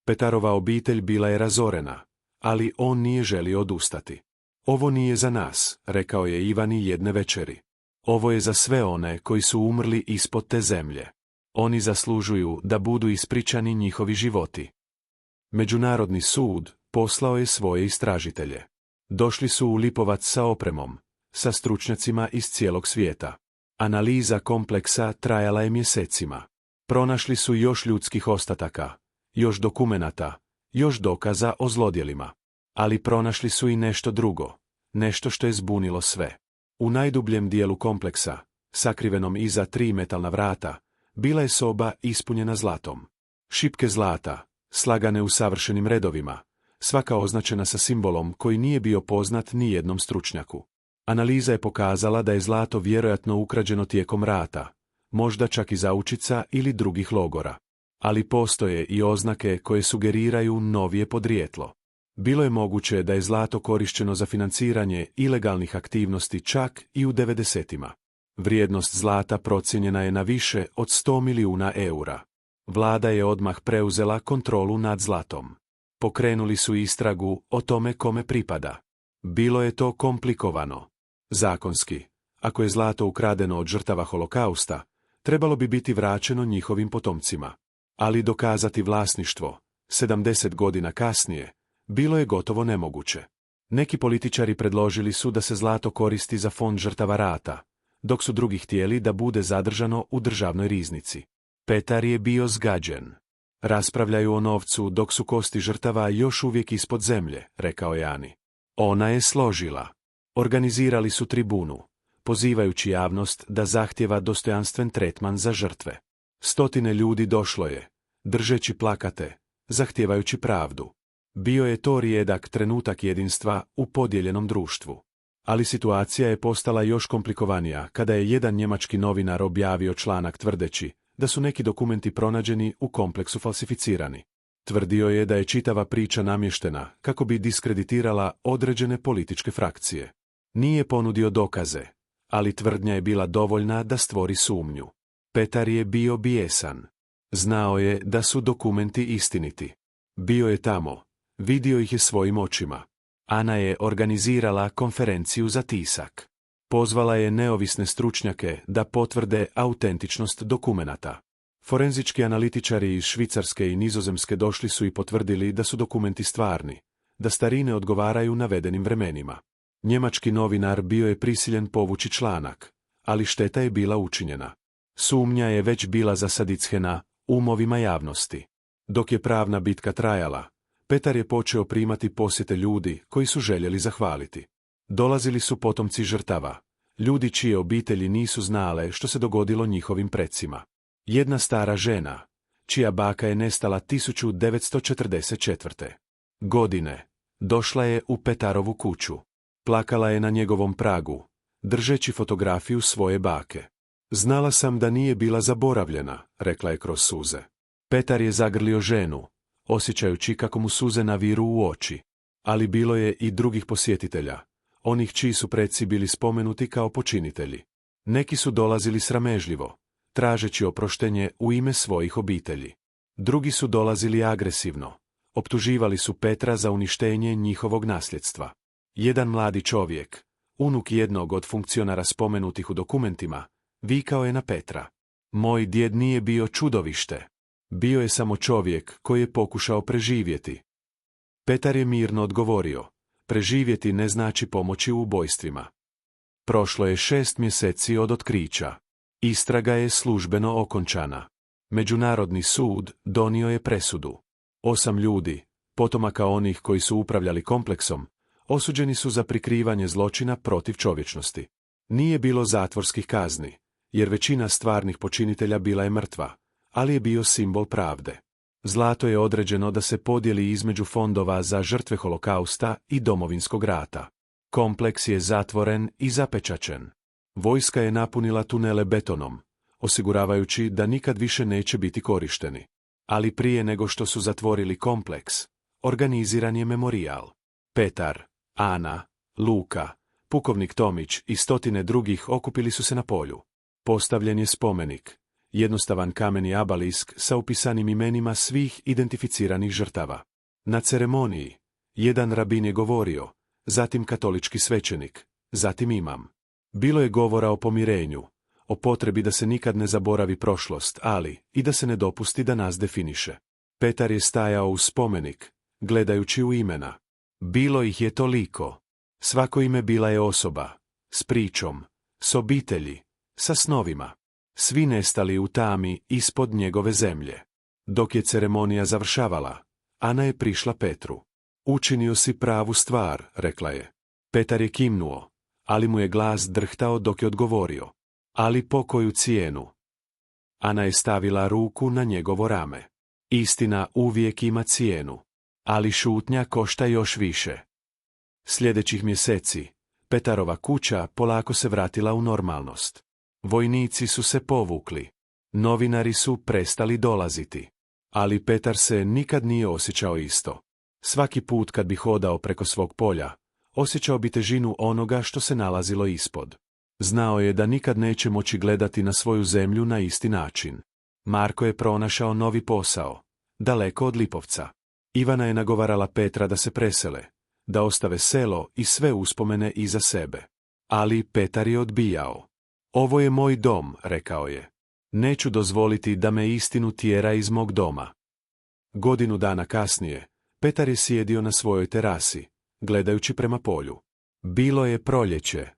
Petarova obitelj bila je razorena, ali on nije želio odustati. Ovo nije za nas, rekao je Ivani jedne večeri. Ovo je za sve one koji su umrli ispod te zemlje. Oni zaslužuju da budu ispričani njihovi životi. Međunarodni sud poslao je svoje istražitelje. Došli su u Lipovac sa opremom, sa stručnjacima iz cijelog svijeta. Analiza kompleksa trajala je mjesecima. Pronašli su još ljudskih ostataka, još dokumenata, još dokaza o zlodjelima. Ali pronašli su i nešto drugo, nešto što je zbunilo sve. U najdubljem dijelu kompleksa, sakrivenom iza 3 metalna vrata, bila je soba ispunjena zlatom. Šipke zlata, slagane u savršenim redovima, svaka označena sa simbolom koji nije bio poznat ni jednom stručnjaku. Analiza je pokazala da je zlato vjerojatno ukrađeno tijekom rata, možda čak iz aučica ili drugih logora. Ali postoje i oznake koje sugeriraju novije podrijetlo. Bilo je moguće da je zlato korišteno za financiranje ilegalnih aktivnosti čak i u 90-ima. Vrijednost zlata procijenjena je na više od 100 milijuna eura. Vlada je odmah preuzela kontrolu nad zlatom. Pokrenuli su istragu o tome kome pripada. Bilo je to komplikovano. Zakonski, ako je zlato ukradeno od žrtava holokausta, trebalo bi biti vraćeno njihovim potomcima. Ali dokazati vlasništvo, 70 godina kasnije, bilo je gotovo nemoguće. Neki političari predložili su da se zlato koristi za fond žrtava rata, dok su drugi htjeli da bude zadržano u državnoj riznici. Petar je bio zgađen. Raspravljaju o novcu dok su kosti žrtava još uvijek ispod zemlje, rekao je Ani. Ona je složila. Organizirali su tribunu, pozivajući javnost da zahtjeva dostojanstven tretman za žrtve. 100 ljudi došlo je, držeći plakate, zahtijevajući pravdu. Bio je to rijedak trenutak jedinstva u podijeljenom društvu. Ali situacija je postala još komplikovanija kada je jedan njemački novinar objavio članak tvrdeći da su neki dokumenti pronađeni u kompleksu falsificirani. Tvrdio je da je čitava priča namještena kako bi diskreditirala određene političke frakcije. Nije ponudio dokaze, ali tvrdnja je bila dovoljna da stvori sumnju. Petar je bio bijesan. Znao je da su dokumenti istiniti. Bio je tamo, vidio ih je svojim očima. Ana je organizirala konferenciju za tisak. Pozvala je neovisne stručnjake da potvrde autentičnost dokumenata. Forenzički analitičari iz Švicarske i Nizozemske došli su i potvrdili da su dokumenti stvarni, da starine odgovaraju navedenim vremenima. Njemački novinar bio je prisiljen povući članak, ali šteta je bila učinjena. Sumnja je već bila zasadicena umovima javnosti. Dok je pravna bitka trajala, Petar je počeo primati posjete ljudi koji su željeli zahvaliti. Dolazili su potomci žrtava, ljudi čije obitelji nisu znale što se dogodilo njihovim precima. Jedna stara žena, čija baka je nestala 1944. godine, došla je u Petarovu kuću. Plakala je na njegovom pragu, držeći fotografiju svoje bake. Znala sam da nije bila zaboravljena, rekla je kroz suze. Petar je zagrlio ženu, osjećajući kako mu suze naviru u oči. Ali bilo je i drugih posjetitelja, onih čiji su preci bili spomenuti kao počinitelji. Neki su dolazili sramežljivo, tražeći oproštenje u ime svojih obitelji. Drugi su dolazili agresivno, optuživali su Petra za uništenje njihovog nasljedstva. Jedan mladi čovjek, unuk jednog od funkcionara spomenutih u dokumentima, vikao je na Petra: "Moj djed nije bio čudovište. Bio je samo čovjek koji je pokušao preživjeti." Petar je mirno odgovorio: "Preživjeti ne znači pomoći u ubojstvima." Prošlo je 6 mjeseci od otkrića. Istraga je službeno okončana. Međunarodni sud donio je presudu. 8 ljudi, potomaka onih koji su upravljali kompleksom, osuđeni su za prikrivanje zločina protiv čovječnosti. Nije bilo zatvorskih kazni, jer većina stvarnih počinitelja bila je mrtva, ali je bio simbol pravde. Zlato je određeno da se podijeli između fondova za žrtve holokausta i Domovinskog rata. Kompleks je zatvoren i zapečaćen. Vojska je napunila tunele betonom, osiguravajući da nikad više neće biti korišteni. Ali prije nego što su zatvorili kompleks, organiziran je memorijal. Petar, Ana, Luka, pukovnik Tomić i stotine drugih okupili su se na polju. Postavljen je spomenik, jednostavan kameni obelisk sa upisanim imenima svih identificiranih žrtava. Na ceremoniji jedan rabin je govorio, zatim katolički svećenik, zatim imam. Bilo je govora o pomirenju, o potrebi da se nikad ne zaboravi prošlost, ali i da se ne dopusti da nas definiše. Petar je stajao uz spomenik, gledajući u imena. Bilo ih je toliko. Svako ime bila je osoba, s pričom, s obitelji, sa snovima. Svi nestali u tami ispod njegove zemlje. Dok je ceremonija završavala, Ana je prišla Petru. "Učinio si pravu stvar," rekla je. Petar je kimnuo, ali mu je glas drhtao dok je odgovorio: "Ali po koju cijenu?" Ana je stavila ruku na njegovo rame. "Istina uvijek ima cijenu, ali šutnja košta još više." Sljedećih mjeseci, Petarova kuća polako se vratila u normalnost. Vojnici su se povukli. Novinari su prestali dolaziti. Ali Petar se nikad nije osjećao isto. Svaki put kad bi hodao preko svog polja, osjećao bi težinu onoga što se nalazilo ispod. Znao je da nikad neće moći gledati na svoju zemlju na isti način. Marko je pronašao novi posao, daleko od Lipovca. Ivana je nagovarala Petra da se presele, da ostave selo i sve uspomene iza sebe. Ali Petar je odbijao. "Ovo je moj dom," rekao je. "Neću dozvoliti da me istinu tjera iz mog doma." Godinu dana kasnije, Petar je sjedio na svojoj terasi, gledajući prema polju. Bilo je proljeće.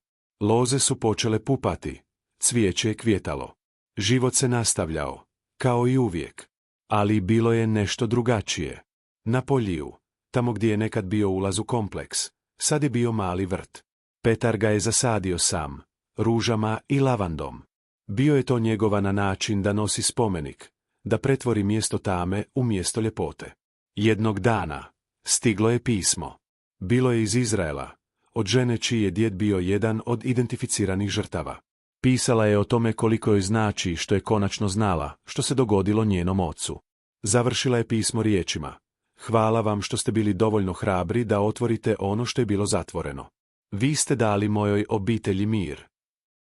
Loze su počele pupati, cvijeće je kvjetalo. Život se nastavljao, kao i uvijek. Ali bilo je nešto drugačije. Na Poljiju, tamo gdje je nekad bio ulaz u kompleks, sad je bio mali vrt. Petar ga je zasadio sam, ružama i lavandom. Bio je to njegova na način da nosi spomenik, da pretvori mjesto tame u mjesto ljepote. Jednog dana stiglo je pismo. Bilo je iz Izraela, od žene čiji je djed bio jedan od identificiranih žrtava. Pisala je o tome koliko joj znači što je konačno znala, što se dogodilo njenom ocu. Završila je pismo riječima: hvala vam što ste bili dovoljno hrabri da otvorite ono što je bilo zatvoreno. Vi ste dali mojoj obitelji mir.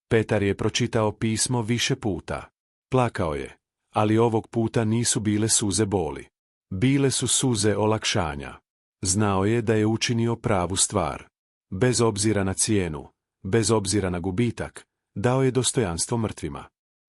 Petar je pročitao pismo više puta. Plakao je, ali ovog puta nisu bile suze boli. Bile su suze olakšanja. Znao je da je učinio pravu stvar. Bez obzira na cijenu, bez obzira na gubitak, dao je dostojanstvo mrtvima.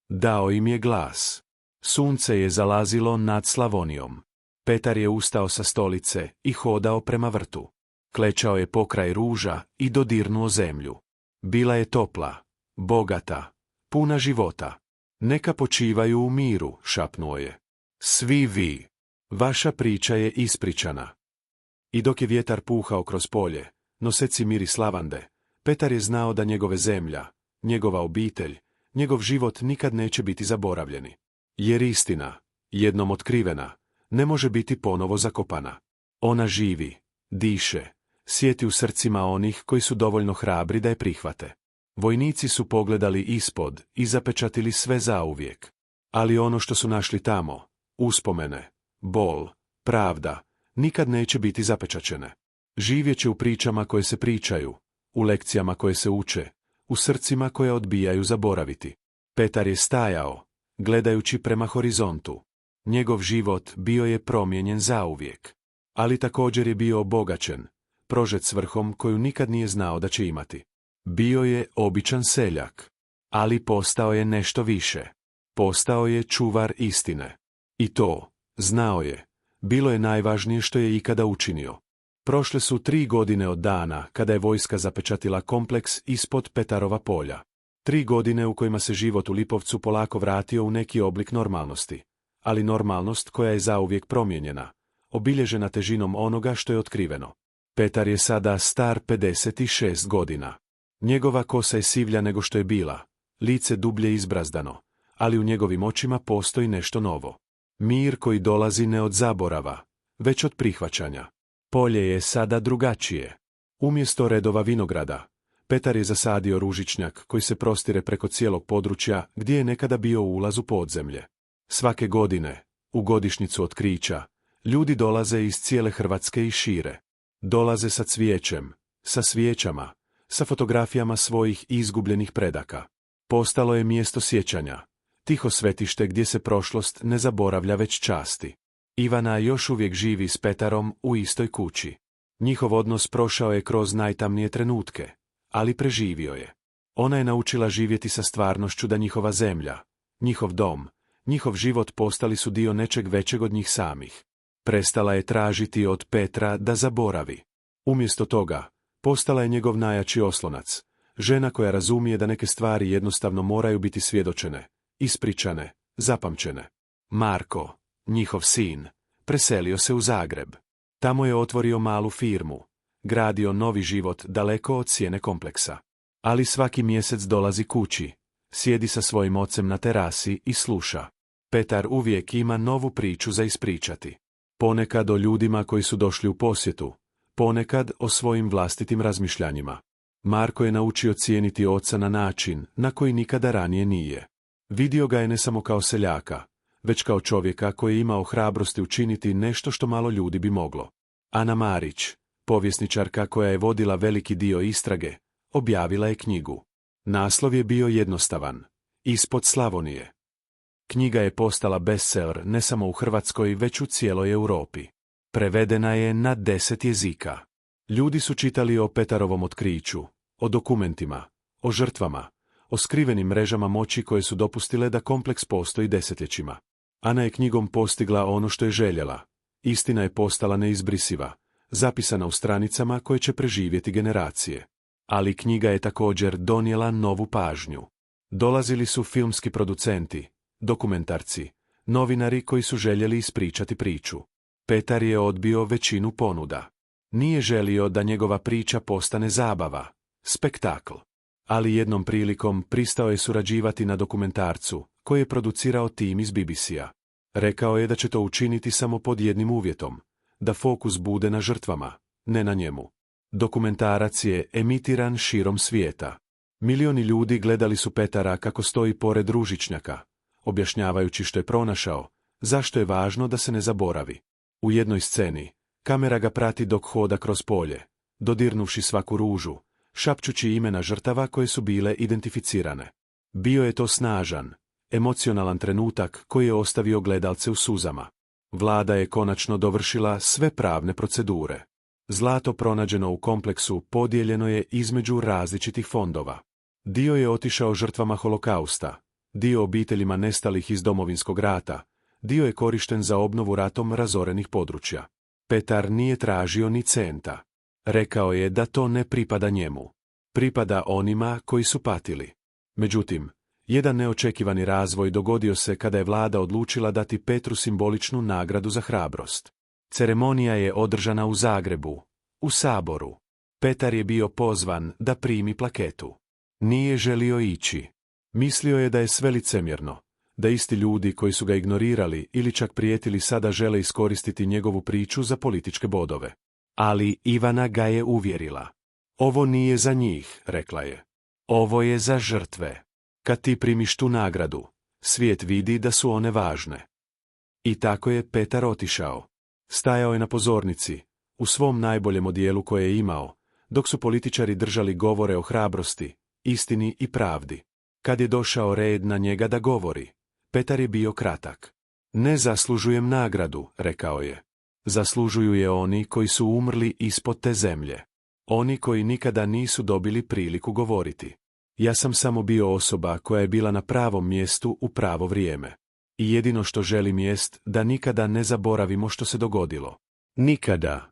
Dao im je glas. Sunce je zalazilo nad Slavonijom. Petar je ustao sa stolice i hodao prema vrtu. Klečao je pokraj ruža i dodirnuo zemlju. Bila je topla, bogata, puna života. Neka počivaju u miru, šapnuo je. Svi vi. Vaša priča je ispričana. I dok je vjetar puhao kroz polje, noseći miris lavande, Petar je znao da njegove zemlja, njegova obitelj, njegov život nikad neće biti zaboravljeni. Jer istina, jednom otkrivena, ne može biti ponovo zakopana. Ona živi, diše, sjeti u srcima onih koji su dovoljno hrabri da je prihvate. Vojnici su pogledali ispod i zapečatili sve zauvijek. Ali ono što su našli tamo, uspomene, bol, pravda, nikad neće biti zapečaćene. Živjet će u pričama koje se pričaju, u lekcijama koje se uče, u srcima koje odbijaju zaboraviti. Petar je stajao, gledajući prema horizontu. Njegov život bio je promijenjen zauvijek. Ali također je bio obogaćen, prožet svrhom koju nikad nije znao da će imati. Bio je običan seljak, ali postao je nešto više. Postao je čuvar istine. I to, znao je, bilo je najvažnije što je ikada učinio. Prošle su 3 godine od dana kada je vojska zapečatila kompleks ispod Petarova polja. 3 godine u kojima se život u Lipovcu polako vratio u neki oblik normalnosti. Ali normalnost koja je zauvijek promijenjena, obilježena težinom onoga što je otkriveno. Petar je sada star 56 godina. Njegova kosa je sivlja nego što je bila, lice dublje izbrazdano, ali u njegovim očima postoji nešto novo. Mir koji dolazi ne od zaborava, već od prihvaćanja. Polje je sada drugačije. Umjesto redova vinograda, Petar je zasadio ružičnjak koji se prostire preko cijelog područja gdje je nekada bio ulaz u podzemlje. Svake godine, u godišnjicu otkrića, ljudi dolaze iz cijele Hrvatske i šire. Dolaze sa cvijećem, sa svijećama, sa fotografijama svojih izgubljenih predaka. Postalo je mjesto sjećanja, tiho svetište gdje se prošlost ne zaboravlja već časti. Ivana još uvijek živi s Petarom u istoj kući. Njihov odnos prošao je kroz najtamnije trenutke, ali preživio je. Ona je naučila živjeti sa stvarnošću da njihova zemlja, njihov dom, njihov život postali su dio nečeg većeg od njih samih. Prestala je tražiti od Petra da zaboravi. Umjesto toga, postala je njegov najjači oslonac, žena koja razumije da neke stvari jednostavno moraju biti svjedočene, ispričane, zapamćene. Marko, njihov sin, preselio se u Zagreb. Tamo je otvorio malu firmu, gradio novi život daleko od cijene kompleksa. Ali svaki mjesec dolazi kući, sjedi sa svojim ocem na terasi i sluša. Petar uvijek ima novu priču za ispričati. Ponekad o ljudima koji su došli u posjetu, ponekad o svojim vlastitim razmišljanjima. Marko je naučio cijeniti oca na način na koji nikada ranije nije. Vidio ga je ne samo kao seljaka, već kao čovjeka koji je imao hrabrosti učiniti nešto što malo ljudi bi moglo. Ana Marić, povjesničarka koja je vodila veliki dio istrage, objavila je knjigu. Naslov je bio jednostavan: Ispod Slavonije. Knjiga je postala bestseller ne samo u Hrvatskoj, već u cijeloj Europi. Prevedena je na 10 jezika. Ljudi su čitali o Petarovom otkriću, o dokumentima, o žrtvama, o skrivenim mrežama moći koje su dopustile da kompleks postoji desetljećima. Ana je knjigom postigla ono što je željela. Istina je postala neizbrisiva, zapisana u stranicama koje će preživjeti generacije. Ali knjiga je također donijela novu pažnju. Dolazili su filmski producenti, dokumentarci, novinari koji su željeli ispričati priču. Petar je odbio većinu ponuda. Nije želio da njegova priča postane zabava, spektakl. Ali jednom prilikom pristao je surađivati na dokumentarcu, koji je producirao tim iz BBC-a. Rekao je da će to učiniti samo pod jednim uvjetom, da fokus bude na žrtvama, ne na njemu. Dokumentarac je emitiran širom svijeta. Milioni ljudi gledali su Petara kako stoji pored ružičnjaka, objašnjavajući što je pronašao, zašto je važno da se ne zaboravi. U jednoj sceni, kamera ga prati dok hoda kroz polje, dodirnuvši svaku ružu, šapćući imena žrtava koje su bile identificirane. Bio je to snažan, emocionalan trenutak koji je ostavio gledalce u suzama. Vlada je konačno dovršila sve pravne procedure. Zlato pronađeno u kompleksu podijeljeno je između različitih fondova. Dio je otišao žrtvama holokausta, dio obiteljima nestalih iz Domovinskog rata, dio je korišten za obnovu ratom razorenih područja. Petar nije tražio ni centa. Rekao je da to ne pripada njemu. Pripada onima koji su patili. Međutim, jedan neočekivani razvoj dogodio se kada je vlada odlučila dati Petru simboličnu nagradu za hrabrost. Ceremonija je održana u Zagrebu, u Saboru. Petar je bio pozvan da primi plaketu. Nije želio ići. Mislio je da je sve licemjerno, da isti ljudi koji su ga ignorirali ili čak prijetili sada žele iskoristiti njegovu priču za političke bodove. Ali Ivana ga je uvjerila. Ovo nije za njih, rekla je. Ovo je za žrtve. Kad ti primiš tu nagradu, svijet vidi da su one važne. I tako je Petar otišao. Stajao je na pozornici, u svom najboljem odijelu koje je imao, dok su političari držali govore o hrabrosti, istini i pravdi. Kad je došao red na njega da govori, Petar je bio kratak. Ne zaslužujem nagradu, rekao je. Zaslužuju je oni koji su umrli ispod te zemlje. Oni koji nikada nisu dobili priliku govoriti. Ja sam samo bio osoba koja je bila na pravom mjestu u pravo vrijeme. I jedino što želim jest da nikada ne zaboravimo što se dogodilo. Nikada.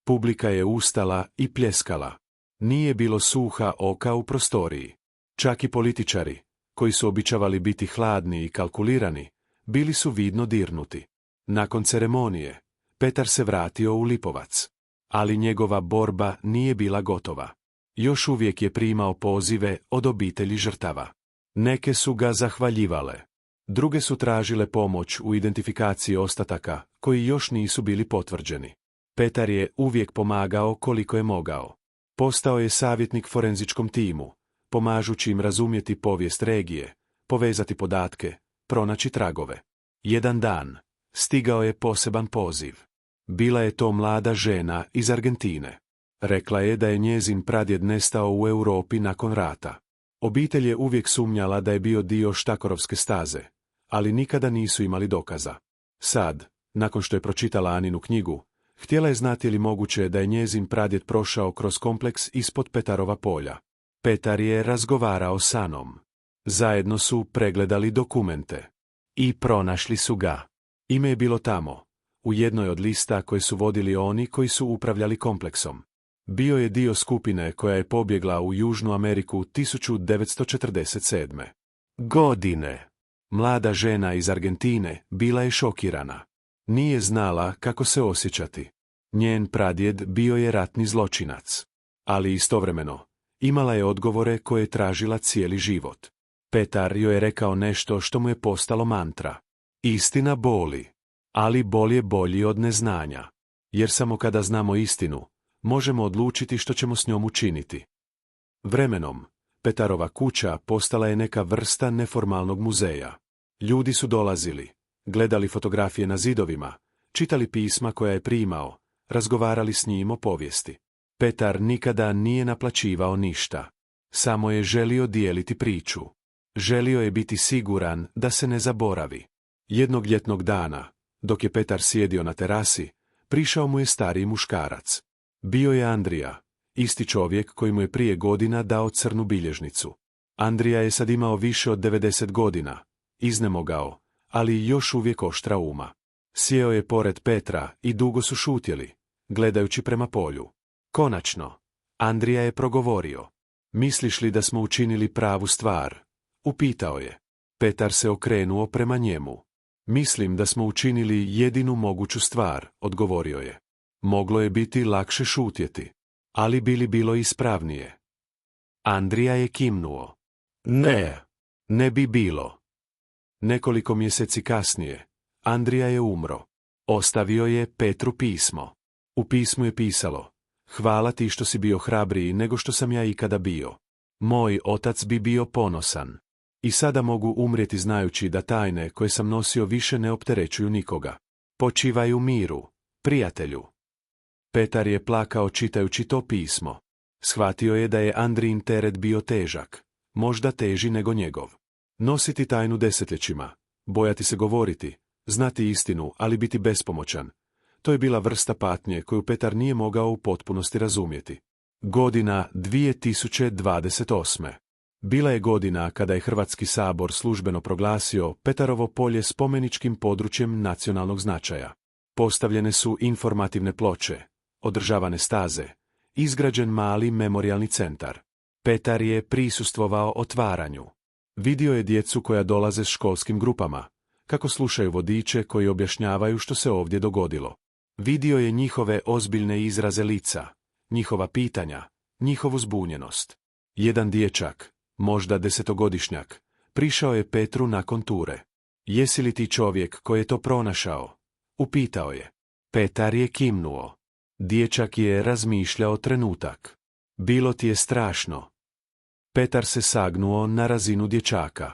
Publika je ustala i pljeskala. Nije bilo suha oka u prostoriji. Čak i političari, koji su običavali biti hladni i kalkulirani, bili su vidno dirnuti. Nakon ceremonije, Petar se vratio u Lipovac. Ali njegova borba nije bila gotova. Još uvijek je primao pozive od obitelji žrtava. Neke su ga zahvaljivale. Druge su tražile pomoć u identifikaciji ostataka, koji još nisu bili potvrđeni. Petar je uvijek pomagao koliko je mogao. Postao je savjetnik forenzičkom timu, pomažući im razumjeti povijest regije, povezati podatke, pronaći tragove. Jedan dan, stigao je poseban poziv. Bila je to mlada žena iz Argentine. Rekla je da je njezin pradjed nestao u Europi nakon rata. Obitelj je uvijek sumnjala da je bio dio Štakorovske staze, ali nikada nisu imali dokaza. Sad, nakon što je pročitala Aninu knjigu, htjela je znati je li moguće da je njezin pradjed prošao kroz kompleks ispod Petarova polja. Petar je razgovarao s Anom. Zajedno su pregledali dokumente. I pronašli su ga. Ime je bilo tamo, u jednoj od lista koje su vodili oni koji su upravljali kompleksom. Bio je dio skupine koja je pobjegla u Južnu Ameriku 1947. godine. Mlada žena iz Argentine bila je šokirana. Nije znala kako se osjećati. Njen pradjed bio je ratni zločinac. Ali istovremeno, imala je odgovore koje je tražila cijeli život. Petar joj je rekao nešto što mu je postalo mantra. Istina boli, ali bol je bolji od neznanja. Jer samo kada znamo istinu, možemo odlučiti što ćemo s njom učiniti. Vremenom, Petarova kuća postala je neka vrsta neformalnog muzeja. Ljudi su dolazili, gledali fotografije na zidovima, čitali pisma koja je primao, razgovarali s njim o povijesti. Petar nikada nije naplaćivao ništa. Samo je želio dijeliti priču. Želio je biti siguran da se ne zaboravi. Jednog ljetnog dana, dok je Petar sjedio na terasi, prišao mu je stariji muškarac. Bio je Andrija, isti čovjek koji mu je prije godina dao crnu bilježnicu. Andrija je sad imao više od 90 godina, iznemogao, ali još uvijek oštra uma. Sjeo je pored Petra i dugo su šutjeli, gledajući prema polju. Konačno, Andrija je progovorio. Misliš li da smo učinili pravu stvar? Upitao je. Petar se okrenuo prema njemu. Mislim da smo učinili jedinu moguću stvar, odgovorio je. Moglo je biti lakše šutjeti, ali bilo ispravnije. Andrija je kimnuo. Ne bi bilo. Nekoliko mjeseci kasnije, Andrija je umro. Ostavio je Petru pismo. U pismu je pisalo: Hvala ti što si bio hrabriji nego što sam ja ikada bio. Moj otac bi bio ponosan. I sada mogu umrijeti znajući da tajne koje sam nosio više ne opterećuju nikoga. Počivaj u miru, prijatelju. Petar je plakao čitajući to pismo. Shvatio je da je Andrijin teret bio težak, možda teži nego njegov. Nositi tajnu desetljećima, bojati se govoriti, znati istinu, ali biti bespomoćan. To je bila vrsta patnje koju Petar nije mogao u potpunosti razumjeti. Godina 2028. Bila je godina kada je Hrvatski sabor službeno proglasio Petarovo polje spomeničkim područjem nacionalnog značaja. Postavljene su informativne ploče, održavane staze, izgrađen mali memorijalni centar. Petar je prisustvovao otvaranju. Vidio je djecu koja dolaze s školskim grupama, kako slušaju vodiče koji objašnjavaju što se ovdje dogodilo. Vidio je njihove ozbiljne izraze lica, njihova pitanja, njihovu zbunjenost. Jedan dječak, možda 10-godišnjak, prišao je Petru nakon ture. Jesi li ti čovjek koji je to pronašao? Upitao je. Petar je kimnuo. Dječak je razmišljao trenutak. Bilo ti je strašno. Petar se sagnuo na razinu dječaka.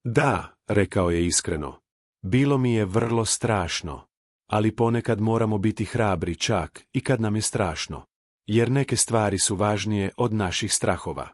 Da, rekao je iskreno. Bilo mi je vrlo strašno. Ali ponekad moramo biti hrabri čak i kad nam je strašno. Jer neke stvari su važnije od naših strahova.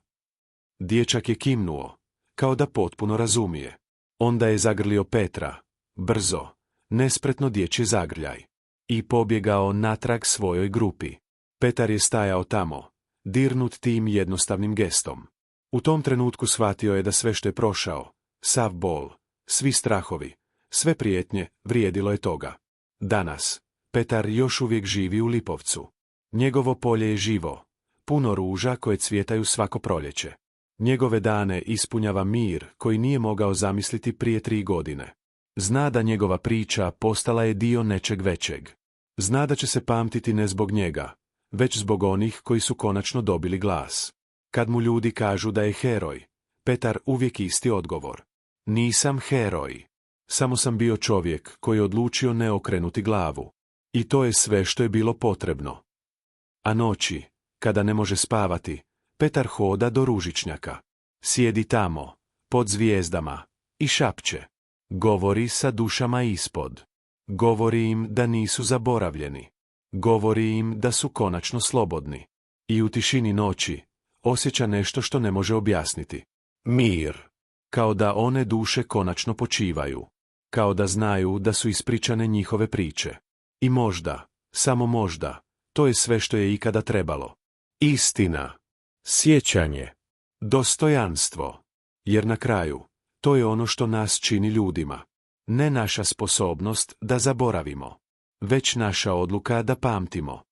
Dječak je kimnuo, kao da potpuno razumije. Onda je zagrlio Petra, brzo, nespretno dječji zagrljaj. I pobjegao natrag svojoj grupi. Petar je stajao tamo, dirnut tim jednostavnim gestom. U tom trenutku shvatio je da sve što je prošao, sav bol, svi strahovi, sve prijetnje, vrijedilo je toga. Danas, Petar još uvijek živi u Lipovcu. Njegovo polje je živo, puno ruža koje cvjetaju svako proljeće. Njegove dane ispunjava mir koji nije mogao zamisliti prije 3 godine. Zna da njegova priča postala je dio nečeg većeg. Zna da će se pamtiti ne zbog njega, već zbog onih koji su konačno dobili glas. Kad mu ljudi kažu da je heroj, Petar uvijek isti odgovor. Nisam heroj. Samo sam bio čovjek koji je odlučio ne okrenuti glavu. I to je sve što je bilo potrebno. A noći, kada ne može spavati, Petar hoda do ružičnjaka. Sjedi tamo, pod zvijezdama, i šapće. Govori sa dušama ispod. Govori im da nisu zaboravljeni. Govori im da su konačno slobodni. I u tišini noći osjeća nešto što ne može objasniti. Mir. Kao da one duše konačno počivaju. Kao da znaju da su ispričane njihove priče. I možda, samo možda, to je sve što je ikada trebalo. Istina. Sjećanje. Dostojanstvo. Jer na kraju, to je ono što nas čini ljudima. Ne naša sposobnost da zaboravimo, već naša odluka da pamtimo.